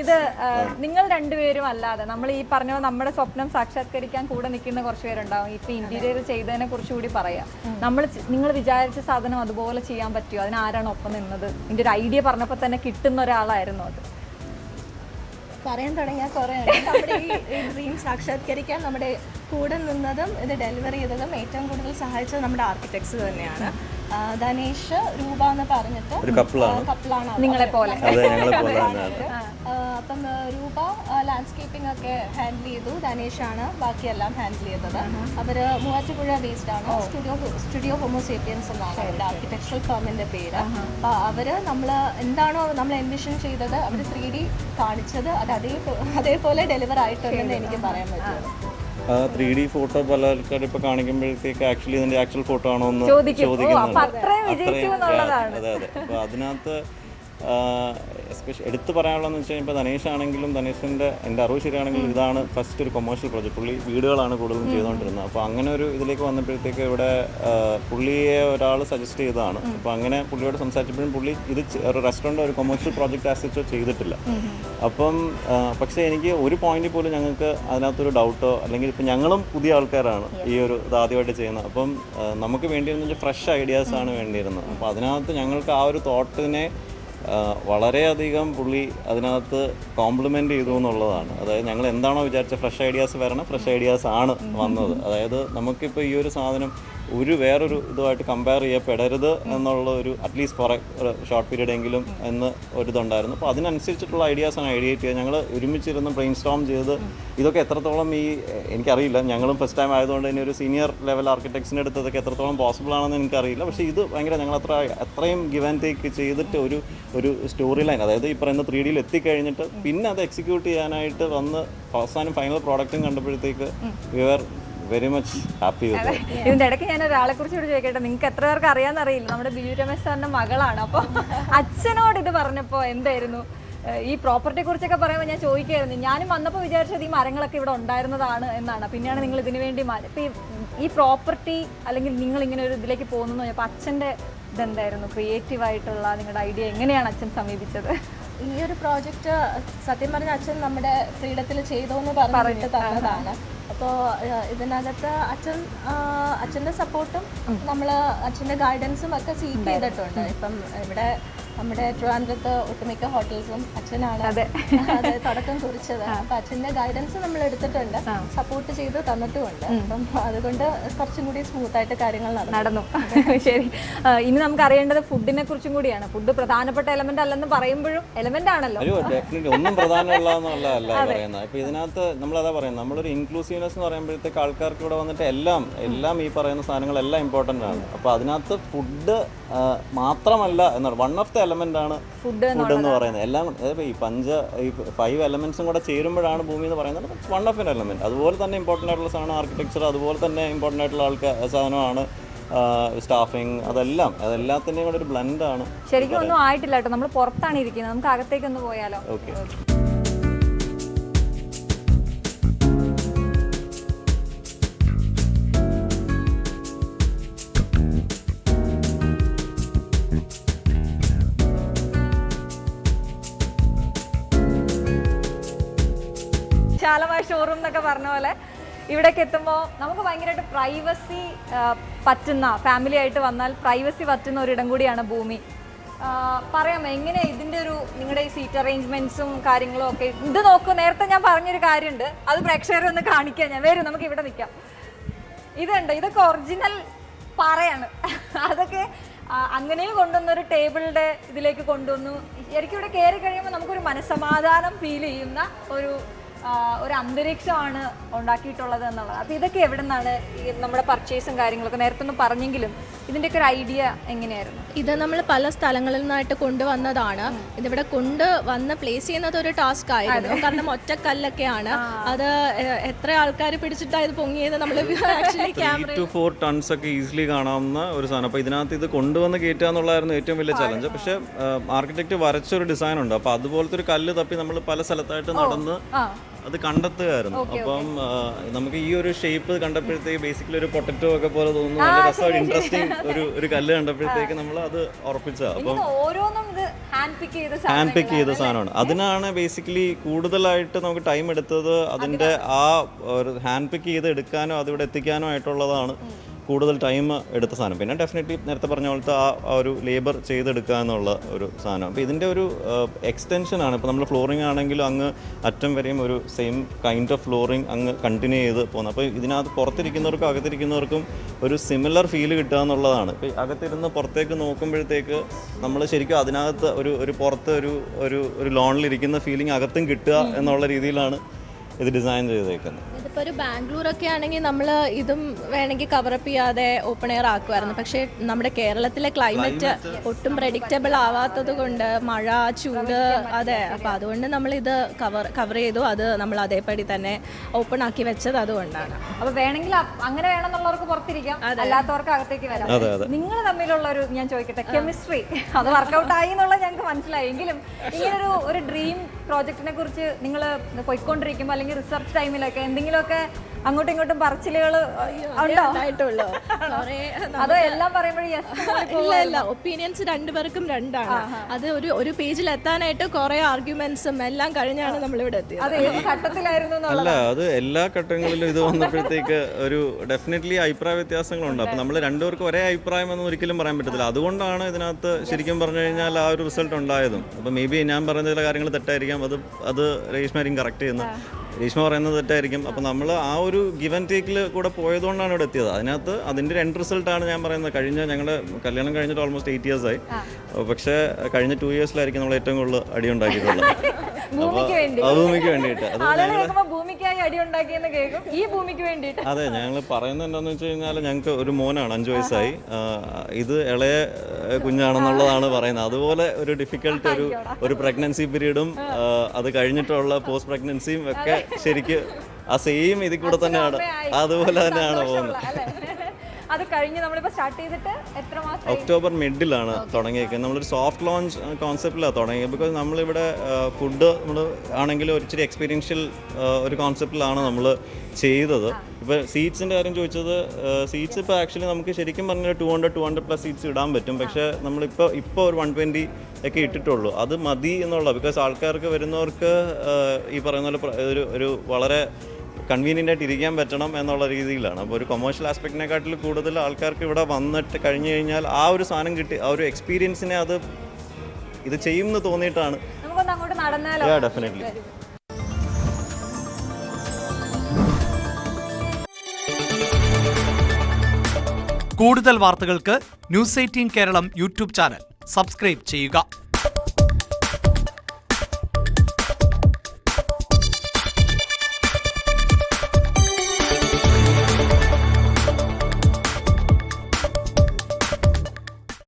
ഇത് നിങ്ങൾ രണ്ടുപേരും അല്ലാതെ നമ്മൾ ഈ പറഞ്ഞ നമ്മുടെ സ്വപ്നം സാക്ഷാത്കരിക്കാൻ കൂടെ നിൽക്കുന്ന കുറച്ച് പേരുണ്ടാവും. ഇപ്പൊ ഇന്റീരിയർ ചെയ്തതിനെ കുറിച്ച് കൂടി പറയാം. നിങ്ങൾ വിചാരിച്ച സാധനം അതുപോലെ ചെയ്യാൻ പറ്റുമോ? അതിന് ആരാണ് ഒപ്പം നിന്നത്? ഇതിന്റെ ഒരു ഐഡിയ പറഞ്ഞപ്പോൾ തന്നെ കിട്ടുന്ന ഒരാളായിരുന്നു അത്. പറയാൻ തുടങ്ങിയാൽ കുറേ നമ്മുടെ ഈ ഡ്രീം സാക്ഷാത്കരിക്കാൻ നമ്മുടെ കൂടെ നിന്നതും ഇത് ഡെലിവറി ചെയ്തതും ഏറ്റവും കൂടുതൽ സഹായിച്ചത് നമ്മുടെ ആർക്കിടെക്ട്സ് തന്നെയാണ്. ധനേഷ് രൂപ എന്ന് പറഞ്ഞിട്ട് കപ്പിളാണ് നിങ്ങളെ പോലെ. അപ്പം രൂപ ലാൻഡ്സ്കേപ്പിംഗ് ഒക്കെ ഹാൻഡിൽ ചെയ്തു, ധനേഷാണ് ബാക്കിയെല്ലാം ഹാൻഡിൽ ചെയ്തത്. അവര് മൂവാറ്റുപുഴ ബേസ്ഡ് ആണ്. സ്റ്റുഡിയോ ഹോമോസേപ്പിയൻസ് എന്നാണ് അവരുടെ ആർക്കിടെക്ചറൽ ഫേമിന്റെ പേര്. അപ്പൊ അവര് എന്താണോ നമ്മൾ എൻവിഷൻ ചെയ്തത് അവർ 3D കാണിച്ചത് അത് അതേപോലെ ഡെലിവർ ആയിട്ടുണ്ടെന്ന് എനിക്ക് പറയാൻ പറ്റും. 3D ഫോട്ടോ പല ആൾക്കാർ ഇപ്പൊ കാണിക്കുമ്പോഴത്തേക്ക് ആക്ച്വലി ഇതിന്റെ ആക്ച്വൽ ഫോട്ടോ ആണോ എന്ന് ചോദിക്കുന്നുണ്ട്. അതെ അതെ. അപ്പൊ അതിനകത്ത് എസ്പെഷ്യലി എടുത്തു പറയാനുള്ളതെന്ന് വെച്ച് കഴിഞ്ഞാൽ ഇപ്പോൾ ധനേഷ് ആണെങ്കിലും ധനേഷിൻ്റെ എൻ്റെ അറിവ് ശരിയാണെങ്കിലും ഇതാണ് ഫസ്റ്റ് ഒരു കൊമേഴ്ഷ്യൽ പ്രോജക്റ്റ്. പുള്ളി വീടുകളാണ് കൂടുതലും ചെയ്തുകൊണ്ടിരുന്നത്. അപ്പോൾ അങ്ങനെ ഒരു ഇതിലേക്ക് വന്നപ്പോഴത്തേക്ക് ഇവിടെ പുള്ളിയെ ഒരാൾ സജസ്റ്റ് ചെയ്തതാണ്. അപ്പോൾ അങ്ങനെ പുള്ളിയോട് സംസാരിച്ചപ്പോഴും പുള്ളി ഇത് ഒരു റെസ്റ്റോറൻറ്റ് ഒരു കൊമേഴ്ഷ്യൽ പ്രോജക്റ്റ് ആസിച്ചോ ചെയ്തിട്ടില്ല. അപ്പം പക്ഷേ എനിക്ക് ഒരു പോയിന്റിൽ പോലും ഞങ്ങൾക്ക് അതിനകത്തൊരു ഡൗട്ടോ അല്ലെങ്കിൽ ഇപ്പം ഞങ്ങളും പുതിയ ആൾക്കാരാണ് ഈ ഒരു ഇത് ആദ്യമായിട്ട് ചെയ്യുന്നത്. അപ്പം നമുക്ക് വേണ്ടിയിരുന്ന ഫ്രഷ് ഐഡിയാസാണ് വേണ്ടിയിരുന്നത്. അപ്പോൾ അതിനകത്ത് ഞങ്ങൾക്ക് ആ ഒരു തോട്ടിനെ വളരെയധികം പുള്ളി അതിനകത്ത് കോംപ്ലിമെൻ്റ് ചെയ്തു എന്നുള്ളതാണ്. അതായത് ഞങ്ങൾ എന്താണോ വിചാരിച്ച ഫ്രഷ് ഐഡിയാസ് വരണം, ഫ്രഷ് ഐഡിയാസ് ആണ് വന്നത്. അതായത് നമുക്കിപ്പോൾ ഈ ഒരു സാധനം വേറൊരു ഇതുമായിട്ട് കമ്പയർ ചെയ്യപ്പെടരുത് എന്നുള്ള ഒരു അറ്റ്ലീസ്റ്റ് ഫോർ ഒരു ഷോർട്ട് പീരീഡ് എങ്കിലും എന്ന് ഒരിതുണ്ടായിരുന്നു. അപ്പോൾ അതിനനുസരിച്ചിട്ടുള്ള ഐഡിയാസാണ് ഐഡിയേറ്റ് ചെയ്തത്. ഞങ്ങൾ ഒരുമിച്ചിരുന്ന് ബ്രെയിൻ സ്റ്റോം ചെയ്ത് ഇതൊക്കെ എത്രത്തോളം എനിക്കറിയില്ല, ഞങ്ങളും ഫസ്റ്റ് ടൈം ആയതുകൊണ്ട് തന്നെ ഒരു സീനിയർ ലെവൽ ആർക്കിടെക്ട്സിൻ്റെ അടുത്ത് ഇതൊക്കെ എത്രത്തോളം പോസിബിൾ ആണെന്ന് എനിക്കറിയില്ല. പക്ഷേ ഇത് ഭയങ്കര ഞങ്ങൾ അത്രയും ഗിവ് ആൻഡ് ടേക്ക് ചെയ്തിട്ട് ഒരു സ്റ്റോറി ലൈൻ, അതായത് ഈ പറയുന്ന 3Dയിൽ എത്തിക്കഴിഞ്ഞിട്ട് പിന്നെ അത് എക്സിക്യൂട്ട് ചെയ്യാനായിട്ട് വന്ന് അവസാനം ഫൈനൽ പ്രോഡക്റ്റും കണ്ടപ്പോഴത്തേക്ക് we are very much happy. ഇതിന്റെ ഇടയ്ക്ക് ഞാൻ ഒരാളെ കുറിച്ച് ചോദിക്കട്ടെ, നിങ്ങൾക്ക് എത്ര പേർക്ക് അറിയാമെന്നറിയില്ല, നമ്മുടെ ബിജു രമേശ് സാറിന്റെ മകളാണ്. അപ്പോൾ അച്ഛനോട് ഇത് പറഞ്ഞപ്പോൾ എന്തായിരുന്നു ഈ പ്രോപ്പർട്ടിയെ കുറിച്ചൊക്കെ പറയുമ്പോൾ ഞാൻ ചോദിക്കുകയായിരുന്നു. ഞാനും വന്നപ്പോൾ വിചാരിച്ചത് ഈ മരങ്ങളൊക്കെ ഇവിടെ ഉണ്ടായിരുന്നതാണ് എന്നാണ്. പിന്നെയാണ് നിങ്ങൾ ഇതിനു വേണ്ടി ഇപ്പം ഈ പ്രോപ്പർട്ടി അല്ലെങ്കിൽ നിങ്ങൾ ഇങ്ങനെ ഒരു ഇതിലേക്ക് പോകുന്നു. അപ്പോൾ അച്ഛൻ്റെ ഇതെന്തായിരുന്നു ക്രിയേറ്റീവായിട്ടുള്ള നിങ്ങളുടെ ഐഡിയ? എങ്ങനെയാണ് അച്ഛൻ സമീപിച്ചത്? ഈ ഒരു പ്രോജക്റ്റ് സത്യം പറഞ്ഞ അച്ഛൻ നമ്മുടെ ഫ്രീഡത്തിൽ ചെയ്തോന്ന് പറഞ്ഞിട്ട് തന്നതാണ്. അപ്പോൾ ഇതിനകത്ത് അച്ഛൻ്റെ സപ്പോർട്ടും അച്ഛൻ്റെ ഗൈഡൻസും ഒക്കെ സീക്ക് ചെയ്തിട്ടുണ്ട്. ഇപ്പം ഇവിടെ നമ്മുടെ ട്രിവാൻഡ്രത്ത് ഒട്ടുമിക്ക ഹോട്ടൽസും അച്ഛനാണ് അത് തുടക്കം കുറിച്ചത്. അപ്പം അച്ഛൻ്റെ ഗൈഡൻസ് നമ്മൾ എടുത്തിട്ടുണ്ട്, സപ്പോർട്ട് ചെയ്ത് തന്നിട്ടുമുണ്ട്. അപ്പം അതുകൊണ്ട് കുറച്ചും കൂടി സ്മൂത്തായിട്ട് കാര്യങ്ങൾ നടന്നു. ശരി, ഇനി നമുക്ക് അറിയേണ്ടത് ഫുഡിനെ കുറിച്ചും കൂടിയാണ്. ഫുഡ് പ്രധാനപ്പെട്ട എലമെന്റ് അല്ലെന്ന് പറയുമ്പോഴും എലമെന്റ് ആണല്ലോ. ഒന്നും പ്രധാനമുള്ളതല്ല പറയുന്നത്. ഇപ്പൊ ഇതിനകത്ത് നമ്മളതാ പറയുന്നത്, നമ്മളൊരു ഇൻക്ലൂസീവ്നെസ് എന്ന് പറയുമ്പോഴത്തേക്ക് ആൾക്കാർക്ക് ഇവിടെ വന്നിട്ട് എല്ലാം ഈ പറയുന്ന സാധനങ്ങളെല്ലാം ഇമ്പോർട്ടൻ്റ് ആണ്. അപ്പോൾ അതിനകത്ത് ഫുഡ് മാത്രമല്ല എന്നാണ് വൺ ഓഫ് ദ എലമെന്റ് ആണ് ഫുഡ് എന്ന് പറയുന്നത്. എല്ലാം ഈ 5 എലമെന്റ്സും കൂടെ ചേരുമ്പോഴാണ് ഭൂമി എന്ന് പറയുന്നത് വൺ ഓഫ് എൻ എലമെന്റ്. അതുപോലെ തന്നെ ഇമ്പോർട്ടൻ്റ് ആയിട്ടുള്ള സാധനം ആർക്കിടെക്ചർ, അതുപോലെ തന്നെ ഇമ്പോർട്ടൻ്റ് ആയിട്ടുള്ള സാധനമാണ് സ്റ്റാഫിങ്. അതെല്ലാത്തിൻ്റെയും കൂടെ ഒരു ബ്ലെൻഡാണ്. ശരിക്കും ഒന്നും ആയിട്ടില്ല കേട്ടോ, നമ്മൾ പുറത്താണ് ഇരിക്കുന്നത്. നമുക്ക് അകത്തേക്കൊന്ന് പോയാലോ? ഓക്കെ. വിശാലമായ ഷോറൂം എന്നൊക്കെ പറഞ്ഞ പോലെ ഇവിടേക്ക് എത്തുമ്പോൾ നമുക്ക് ഭയങ്കരമായിട്ട് പ്രൈവസി പറ്റുന്ന, ഫാമിലി ആയിട്ട് വന്നാൽ പ്രൈവസി പറ്റുന്ന ഒരിടം കൂടിയാണ് ഭൂമി. പറയാമോ എങ്ങനെ ഇതിൻ്റെ നിങ്ങളുടെ ഈ സീറ്റ് അറേഞ്ച്മെന്റ്സും കാര്യങ്ങളും ഒക്കെ? ഇത് നോക്കൂ, നേരത്തെ ഞാൻ പറഞ്ഞൊരു കാര്യമുണ്ട്, അത് പ്രേക്ഷകരെ ഒന്ന് കാണിക്കാം. ഞാൻ വരും, നമുക്ക് ഇവിടെ നിൽക്കാം. ഇതൊക്കെ ഒറിജിനൽ പാറയാണ്. അതൊക്കെ അങ്ങനെയും കൊണ്ടുവന്നൊരു ടേബിളിൻ്റെ ഇതിലേക്ക് കൊണ്ടുവന്നു. ശരിക്കും ഇവിടെ കയറി കഴിയുമ്പോൾ നമുക്കൊരു മനസ്സമാധാനം ഫീൽ ചെയ്യുന്ന ഒരു അന്തരീക്ഷമാണ് ഉണ്ടാക്കിയിട്ടുള്ളത് എന്നുള്ളത്. അപ്പോൾ ഇതൊക്കെ എവിടെ നിന്നാണ് നമ്മുടെ പർച്ചേസും കാര്യങ്ങളൊക്കെ? നേരത്തെ ഒന്നും പറഞ്ഞെങ്കിലും ഇതിൻ്റെയൊക്കെ ഒരു ഐഡിയ എങ്ങനെയായിരുന്നു? ഇത് നമ്മൾ പല സ്ഥലങ്ങളിൽ നിന്നായിട്ട് കൊണ്ടുവന്നതാണ്. ഇതിവിടെ കൊണ്ടുവന്ന് പ്ലേസ് ചെയ്യുന്നത് ഒരു ടാസ്ക് ആയിരുന്നു. കാരണം ഒറ്റക്കല്ലൊക്കെയാണ്. അത് എത്ര ആൾക്കാർ പിടിച്ചിട്ടാണ് ഇത് പൊങ്ങിയത്? നമ്മൾ ആക്ച്വലി 3 to 4 ടൺസ് ഒക്കെ ഈസിലി കാണാവുന്ന ഒരു സാധനം. അപ്പോൾ ഇതിനകത്ത് ഇത് കൊണ്ടുവന്ന് കയറ്റുക എന്നുള്ളതായിരുന്നു ഏറ്റവും വലിയ ചലഞ്ച്. പക്ഷേ ആർക്കിടെക്ട് വരച്ചൊരു ഡിസൈൻ ഉണ്ട്. അപ്പോൾ അതുപോലത്തെ ഒരു കല്ല് തപ്പി നമ്മൾ പല സ്ഥലത്തായിട്ട് നടന്ന് അത് കണ്ടെത്തുകയായിരുന്നു. അപ്പം നമുക്ക് ഈ ഒരു ഷേപ്പ് കണ്ടപ്പോഴത്തേക്ക് ബേസിക്കലി ഒരു പൊട്ടറ്റോ ഒക്കെ പോലെ തോന്നുന്നു, നല്ല രസം ഇൻട്രസ്റ്റിംഗ് ഒരു കല്ല് കണ്ടപ്പോഴത്തേക്ക് നമ്മൾ അത് ഉറപ്പിച്ചതാണ്. അപ്പം ഓരോന്നും ഇത് ഹാൻഡ് പിക്ക് ചെയ്ത സാധനമാണ്. അതിനാണ് ബേസിക്കലി കൂടുതലായിട്ട് നമുക്ക് ടൈം എടുത്തത്. അതിൻ്റെ ആ ഒരു ഹാൻഡ് പിക്ക് ചെയ്ത് എടുക്കാനോ അതിവിടെ എത്തിക്കാനോ ആയിട്ടുള്ളതാണ് കൂടുതൽ ടൈം എടുത്ത സാധനം. പിന്നെ ഡെഫിനറ്റ്ലി നേരത്തെ പറഞ്ഞ പോലത്തെ ആ ഒരു ലേബർ ചെയ്തെടുക്കുക എന്നുള്ള ഒരു സാധനം. അപ്പോൾ ഇതിൻ്റെ ഒരു എക്സ്റ്റൻഷനാണ്. ഇപ്പോൾ നമ്മൾ ഫ്ലോറിംഗ് ആണെങ്കിലും അങ്ങ് അറ്റം വരെയും ഒരു സെയിം കൈൻഡ് ഓഫ് ഫ്ലോറിംഗ് അങ്ങ് കണ്ടിന്യൂ ചെയ്ത് പോകുന്നത്. അപ്പോൾ ഇതിനകത്ത് പുറത്തിരിക്കുന്നവർക്കും അകത്തിരിക്കുന്നവർക്കും ഒരു സിമിലർ ഫീൽ കിട്ടുക എന്നുള്ളതാണ്. ഇപ്പോൾ അകത്തിരുന്ന് പുറത്തേക്ക് നോക്കുമ്പോഴത്തേക്ക് നമ്മൾ ശരിക്കും അതിനകത്ത് ഒരു പുറത്ത് ഒരു ലോണിലിരിക്കുന്ന ഫീലിംഗ് അകത്തും കിട്ടുക എന്നുള്ള രീതിയിലാണ് ഇത് ഡിസൈൻ ചെയ്തേക്കുന്നത്. ഇതിപ്പോൾ ഒരു ബാംഗ്ലൂരൊക്കെ ആണെങ്കിൽ നമ്മൾ ഇതും വേണമെങ്കിൽ കവറപ്പ് ചെയ്യാതെ ഓപ്പൺ എയർ ആക്കുമായിരുന്നു. പക്ഷേ നമ്മുടെ കേരളത്തിലെ ക്ലൈമറ്റ് ഒട്ടും പ്രഡിക്റ്റബിൾ ആവാത്തത് കൊണ്ട് മഴ, ചൂട്, അതെ, അപ്പോൾ അതുകൊണ്ട് നമ്മളിത് കവർ ചെയ്തു. അത് നമ്മൾ അതേപടി തന്നെ ഓപ്പൺ ആക്കി വെച്ചത് അതുകൊണ്ടാണ്. അപ്പോൾ വേണമെങ്കിൽ അങ്ങനെ വേണമെന്നുള്ളവർക്ക് പുറത്തിരിക്കാം, അല്ലാത്തവർക്ക് അകത്തേക്ക് വരാം. നിങ്ങൾ തമ്മിലുള്ള ഒരു, ഞാൻ ചോദിക്കട്ടെ, കെമിസ്ട്രി അത് വർക്കൗട്ട് ആയി എന്നുള്ളത് ഞങ്ങൾക്ക് മനസ്സിലായി. എങ്കിലും ഇങ്ങനൊരു ഒരു ഡ്രീം പ്രോജക്റ്റിനെ കുറിച്ച് നിങ്ങൾ പോയിക്കൊണ്ടിരിക്കുമ്പോൾ അല്ലെങ്കിൽ റിസർച്ച് ടൈമിലൊക്കെ എന്തെങ്കിലുമൊക്കെ അങ്ങോട്ടും ഇങ്ങോട്ടും പറച്ചിലുകൾ ഉണ്ടോ? അതോ എല്ലാം പറയുമ്പോഴും ഇല്ല, ഒപ്പീനിയൻസ് രണ്ടുപേർക്കും രണ്ടാണ്. അത് ഒരു പേജിൽ എത്താനായിട്ട് കുറെ ആർഗ്യുമെന്റ്സും എല്ലാം കഴിഞ്ഞാണ് നമ്മളിവിടെ എത്തിയത്. അത് ഏത് ഘട്ടത്തിലായിരുന്നു? അല്ല, അത് എല്ലാ ഘട്ടങ്ങളിലും ഇത് വന്നപ്പോഴത്തേക്ക് ഒരു ഡെഫിനറ്റ്ലി അഭിപ്രായ വ്യത്യാസങ്ങളുണ്ട്. അപ്പം നമ്മൾ രണ്ടുപേർക്കും ഒരേ അഭിപ്രായം എന്ന് ഒരിക്കലും പറയാൻ പറ്റത്തില്ല. അതുകൊണ്ടാണ് ഇതിനകത്ത് ശരിക്കും പറഞ്ഞു കഴിഞ്ഞാൽ ആ ഒരു റിസൾട്ട് ഉണ്ടായതും. അപ്പം മേ ബി ഞാൻ പറയുന്ന ചില കാര്യങ്ങൾ തെറ്റായിരിക്കാം, അത് രേഷ്മയായിരിക്കും കറക്റ്റ് ചെയ്യുന്നത്, രേഷ്മ പറയുന്നത് തെറ്റായിരിക്കും. അപ്പം നമ്മൾ ആ ഒരു ഗിവ് ആൻഡ് ടേക്കിൽ കൂടെ പോയതുകൊണ്ടാണ് ഇവിടെ എത്തിയത്. അതിനകത്ത് അതിൻ്റെ എൻഡ് റിസൾട്ടാണ് ഞാൻ പറയുന്നത്. ഞങ്ങളുടെ കല്യാണം കഴിഞ്ഞിട്ട് ഓൾമോസ്റ്റ് 8 years ആയി. പക്ഷേ കഴിഞ്ഞ 2 yearsലായിരിക്കും നമ്മൾ ഏറ്റവും കൂടുതൽ അടി ഉണ്ടാക്കിയിട്ടുള്ളത്. ഭൂമിക്ക് വേണ്ടിയിട്ട്. അതെ, ഞങ്ങൾ പറയുന്നത് എന്താണെന്ന് വെച്ച് കഴിഞ്ഞാൽ ഞങ്ങൾക്ക് ഒരു മോനാണ്, 5 വയസ്സായി. ഇത് ഇളയ കുഞ്ഞാണെന്നുള്ളതാണ് പറയുന്നത്. അതുപോലെ ഒരു ഡിഫിക്കൽട്ട് ഒരു പ്രഗ്നൻസി പീരീഡും അത് കഴിഞ്ഞിട്ടുള്ള പോസ്റ്റ് പ്രഗ്നൻസിയും ഒക്കെ ശരിക്കും ആ സെയിം ഇതിൽ കൂടെ തന്നെയാണ്, അതുപോലെ തന്നെയാണ് പോകുന്നത്. അത് കഴിഞ്ഞ് നമ്മളിപ്പോൾ സ്റ്റാർട്ട് ചെയ്തിട്ട് എത്ര മാസം? ഒക്ടോബർ മിഡിലാണ് തുടങ്ങിയേക്കുന്നത്. നമ്മളൊരു സോഫ്റ്റ് ലോഞ്ച് കോൺസെപ്റ്റിലാണ് തുടങ്ങിയത്. ബിക്കോസ് നമ്മളിവിടെ ഫുഡ് നമ്മൾ ആണെങ്കിലും ഒരിച്ചിരി എക്സ്പീരിയൻഷ്യൽ ഒരു കോൺസെപ്റ്റിലാണ് നമ്മൾ ചെയ്തത്. ഇപ്പോൾ സീറ്റ്സിൻ്റെ കാര്യം ചോദിച്ചത്, സീറ്റ്സ് ഇപ്പോൾ ആക്ച്വലി നമുക്ക് ശരിക്കും പറഞ്ഞാൽ 200+ സീറ്റ്സ് ഇടാൻ പറ്റും. പക്ഷേ നമ്മളിപ്പോൾ ഒരു 120 ഒക്കെ ഇട്ടിട്ടുള്ളൂ. അത് മതി എന്നുള്ള, ബിക്കോസ് ആൾക്കാർക്ക് വരുന്നവർക്ക് ഈ പറയുന്ന പോലെ ഒരു വളരെ കൺവീനിയൻ്റ് ആയിട്ട് ഇരിക്കാൻ പറ്റണം എന്നുള്ള രീതിയിലാണ്. അപ്പോൾ ഒരു കൊമേഴ്ഷ്യൽ ആസ്പെക്റ്റിനെക്കാട്ടിൽ കൂടുതൽ ആൾക്കാർക്ക് ഇവിടെ വന്നിട്ട് കഴിഞ്ഞു കഴിഞ്ഞാൽ ആ ഒരു സാധനം കിട്ടി, ആ ഒരു എക്സ്പീരിയൻസിനെ ഇത് ചെയ്യുമെന്ന് തോന്നിയിട്ടാണ്. ഡെഫിനറ്റ്ലി. കൂടുതൽ വാർത്തകൾക്ക് News 18 Keralam YouTube channel subscribe ചെയ്യുക.